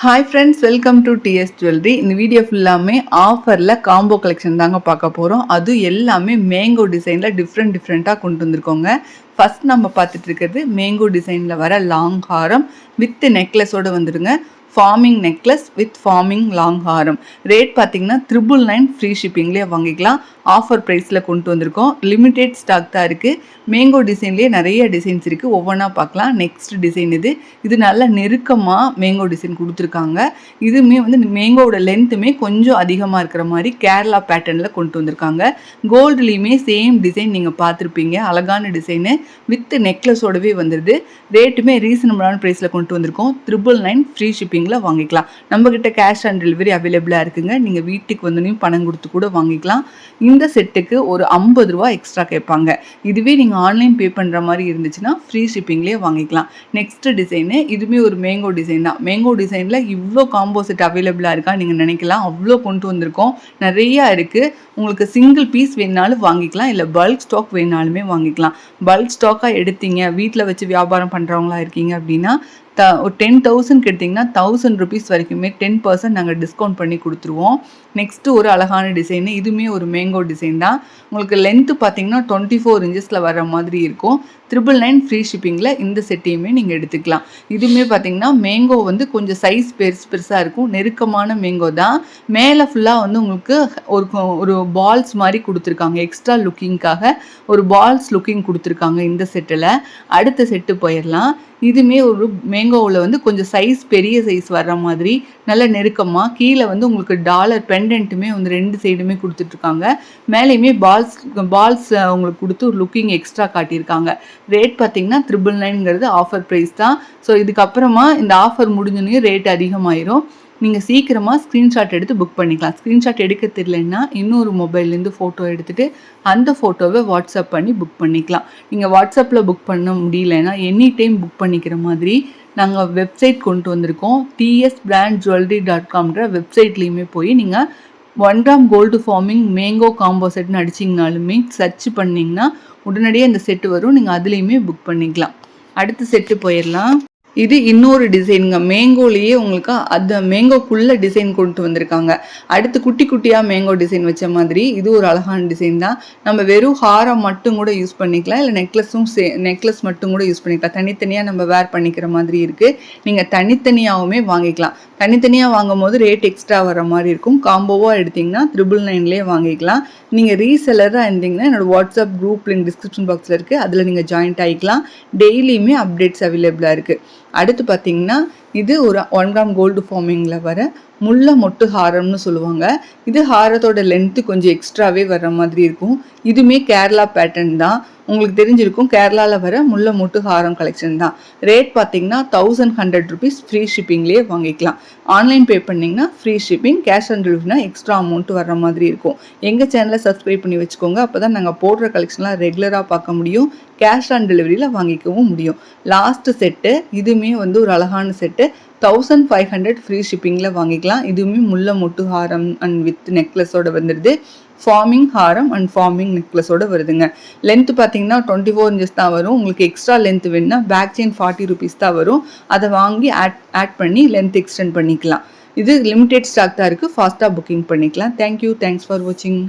Hi friends, welcome to TS jewellery. இந்த video ஃபுல்லாமே ஆஃபரில் காம்போ கலெக்ஷன் தாங்க பார்க்க போகிறோம். அது எல்லாமே மேங்கோ டிசைனில் டிஃப்ரெண்ட்டாக கொண்டு வந்திருக்கோங்க. ஃபர்ஸ்ட் நம்ம பார்த்துட்டு இருக்கிறது மேங்கோ டிசைனில் வர லாங் ஹாரம் வித் நெக்லஸோடு வந்துடுங்க. Forming necklace with forming long ஹாரம். ரேட் பார்த்தீங்கன்னா 999 ஃப்ரீ ஷிப்பிங்லேயே வாங்கிக்கலாம். ஆஃபர் ப்ரைஸில் கொண்டு வந்திருக்கோம். லிமிடெட் ஸ்டாக் தான் இருக்குது. மேங்கோ டிசைன்லேயே நிறைய டிசைன்ஸ் இருக்குது. ஒவ்வொன்றா பார்க்கலாம். நெக்ஸ்ட் டிசைன் இது நல்ல நெருக்கமாக மேங்கோ டிசைன் கொடுத்துருக்காங்க. இதுவுமே வந்து மேங்கோவோட லென்த்துமே கொஞ்சம் அதிகமாக இருக்கிற மாதிரி கேரளா பேட்டர்னில் கொண்டு வந்திருக்காங்க. கோல்டுலேயுமே சேம் டிசைன் நீங்கள் பார்த்துருப்பீங்க. அழகான டிசைனு வித் நெக்லஸோடவே வந்துடுது. ரேட்டுமே ரீசனபிளான ப்ரைஸில் கொண்டு வந்திருக்கோம். 999 ஃப்ரீ ஷிப்பிங்கில் வாங்கிக்கலாம். நம்மக்கிட்ட கேஷ் ஆன் டெலிவரி அவைலபிளாக இருக்குங்க. நீங்கள் வீட்டுக்கு வந்தோடனையும் பணம் கொடுத்து கூட வாங்கிக்கலாம். இந்த செட்டுக்கு ஒரு 50 ரூபா எக்ஸ்ட்ரா கேட்பாங்க. இதுவே நீங்கள் ஆன்லைன் பே பண்ணுற மாதிரி இருந்துச்சுன்னா ஃப்ரீ ஷிப்பிங்லேயே வாங்கிக்கலாம். நெக்ஸ்ட் டிசைனு இதுவுமே ஒரு மேங்கோ டிசைன் தான். மேங்கோ டிசைனில் இவ்வளோ காம்போ செட் அவைலபிளாக இருக்கா நீங்கள் நினைக்கலாம். அவ்வளோ கொண்டு வந்திருக்கோம். நிறையா இருக்குது. உங்களுக்கு சிங்கிள் பீஸ் வேணுனாலும் வாங்கிக்கலாம், இல்லை பல்க் ஸ்டாக் வேணுனாலுமே வாங்கிக்கலாம். பல்க் ஸ்டாக்காக எடுத்தீங்க, வீட்டில் வச்சு வியாபாரம் பண்ணுறவங்களா இருக்கீங்க அப்படின்னா ஒரு 10,000 எடுத்திங்கன்னா 1000 ருபீஸ் வரைக்குமே 10% நாங்கள் டிஸ்கவுண்ட் பண்ணி கொடுத்துருவோம். நெக்ஸ்ட்டு ஒரு அழகான டிசைனு. இதுவுமே ஒரு மேங்கோ டிசைன் தான். உங்களுக்கு லென்த்து பார்த்தீங்கன்னா 24 இன்ச்சஸில் வர மாதிரி இருக்கும். 999 ஃப்ரீ ஷிப்பிங்கில் இந்த செட்டையுமே நீங்கள் எடுத்துக்கலாம். இதுவுமே பார்த்தீங்கன்னா மேங்கோ வந்து கொஞ்சம் சைஸ் பெருசாக இருக்கும். நெருக்கமான மேங்கோ தான். மேலே ஃபுல்லாக வந்து உங்களுக்கு ஒரு பால்ஸ் மாதிரி கொடுத்துருக்காங்க. எக்ஸ்ட்ரா லுக்கிங்காக ஒரு பால்ஸ் லுக்கிங் கொடுத்துருக்காங்க இந்த செட்டில். அடுத்த செட்டு போயிடலாம். இதுவுமே ஒரு மேங்கோவில் வந்து கொஞ்சம் சைஸ் பெரிய சைஸ் வர்ற மாதிரி நல்ல நெருக்கமாக கீழே வந்து உங்களுக்கு டாலர் பெண்டன்ட்டுமே வந்து 2 சைடுமே கொடுத்துட்ருக்காங்க. மேலேயுமே பால்ஸ் உங்களுக்கு கொடுத்து ஒரு லுக்கிங் எக்ஸ்ட்ரா காட்டியிருக்காங்க. ரேட் பார்த்தீங்கன்னா 999ங்கிறது ஆஃபர் ப்ரைஸ் தான். ஸோ இதுக்கப்புறமா இந்த ஆஃபர் முடிஞ்சோன்னே ரேட் அதிகமாயிரும். நீங்கள் சீக்கிரமாக ஸ்க்ரீன்ஷாட் எடுத்து புக் பண்ணிக்கலாம். ஸ்க்ரீன்ஷாட் எடுக்க தெரியலன்னா இன்னொரு மொபைல்லேருந்து ஃபோட்டோ எடுத்துகிட்டு அந்த ஃபோட்டோவை வாட்ஸ்அப் பண்ணி புக் பண்ணிக்கலாம். நீங்கள் வாட்ஸ்அப்பில் புக் பண்ண முடியலன்னா எனி டைம் புக் பண்ணிக்கிற மாதிரி நாங்கள் வெப்சைட் கொண்டு வந்திருக்கோம். tsbrandjewelry.comன்ற வெப்சைட்லேயுமே போய் நீங்கள் 1 gram gold forming mango combo செட்னு அடிச்சிங்கனாலுமே சர்ச் பண்ணிங்கன்னா உடனடியாக இந்த செட்டு வரும். நீங்கள் அதுலேயுமே புக் பண்ணிக்கலாம். அடுத்த செட்டு போயிடலாம். இது இன்னொரு டிசைனுங்க. மேங்கோலேயே உங்களுக்கு அந்த மேங்கோக்குள்ளே டிசைன் கொண்டு வந்திருக்காங்க. அடுத்து குட்டி குட்டியாக மேங்கோ டிசைன் வச்ச மாதிரி இது ஒரு அழகான டிசைன் தான். நம்ம வெறும் ஹாரம் மட்டும் கூட யூஸ் பண்ணிக்கலாம், இல்லை நெக்லஸ் மட்டும் கூட யூஸ் பண்ணிக்கலாம். தனித்தனியாக நம்ம வேர் பண்ணிக்கிற மாதிரி இருக்குது. நீங்கள் தனித்தனியாகவுமே வாங்கிக்கலாம். தனித்தனியாக வாங்கும் போது ரேட் எக்ஸ்ட்ரா வர மாதிரி இருக்கும். காம்போவாக எடுத்திங்கன்னா 999லேயே வாங்கிக்கலாம். நீங்கள் ரீசெல்லராக இருந்தீங்கன்னா என்னோடய வாட்ஸ்அப் குரூப் லிங்க் டிஸ்கிரிப்ஷன் பாக்ஸில் இருக்குது. அதில் நீங்கள் ஜாயின்ட் ஆகிக்கலாம். டெய்லியுமே அப்டேட்ஸ் அவைலபிளாக இருக்குது. அடுத்து பார்த்தீங்கன்னா இது ஒரு 1 கிராம் கோல்டு ஃபார்மிங்கில் வர முல்லை மொட்டு ஹாரம்னு சொல்லுவாங்க. இது ஹாரத்தோட லென்த்து கொஞ்சம் எக்ஸ்ட்ராவே வர்ற மாதிரி இருக்கும். இதுவுமே கேரளா பேட்டர்ன் தான். உங்களுக்கு தெரிஞ்சிருக்கும், கேரளாவில் வர முல்லை மொட்டு ஹாரம் கலெக்ஷன் தான். ரேட் பார்த்தீங்கன்னா 1100 ருபீஸ் ஃப்ரீ ஷிப்பிங்லேயே வாங்கிக்கலாம். ஆன்லைன் பே பண்ணிங்கன்னா ஃப்ரீ ஷிப்பிங், கேஷ் ஆன் டெலிவரினா எக்ஸ்ட்ரா அமௌண்ட் வர்ற மாதிரி இருக்கும். எங்கள் சேனலை சப்ஸ்கிரைப் பண்ணி வச்சுக்கோங்க. அப்போ தான் நாங்கள் போடுற கலெக்ஷன்லாம் ரெகுலராக பார்க்க முடியும். கேஷ் ஆன் டெலிவரியில் வாங்கிக்கவும் முடியும். லாஸ்ட்டு செட்டு இதுவுமே வந்து ஒரு அழகான செட்டு. 1500 ஃப்ரீ ஷிப்பிங்கில் வாங்கிக்கலாம். இதுவுமே முல்லை மொட்டு ஹாரம் அண்ட் வித் நெக்லஸோடு வந்துடுது. ஃபார்மிங் ஹாரம் அண்ட் ஃபார்மிங் நெக்லஸோடு வருதுங்க. லென்த்து பார்த்தீங்கன்னா 24 இன்ச்சஸ் தான் வரும். உங்களுக்கு எக்ஸ்ட்ரா லென்த் வேணுன்னா பேக் செயின் 40 ருபீஸ் தான் வரும். அதை வாங்கி ஆட் பண்ணி லென்த் எக்ஸ்டெண்ட் பண்ணிக்கலாம். இது லிமிடெட் ஸ்டாக் தான் இருக்குது. ஃபாஸ்ட்டாக புக்கிங் பண்ணிக்கலாம். தேங்க்யூ. தேங்க்ஸ் ஃபார் வாட்சிங்.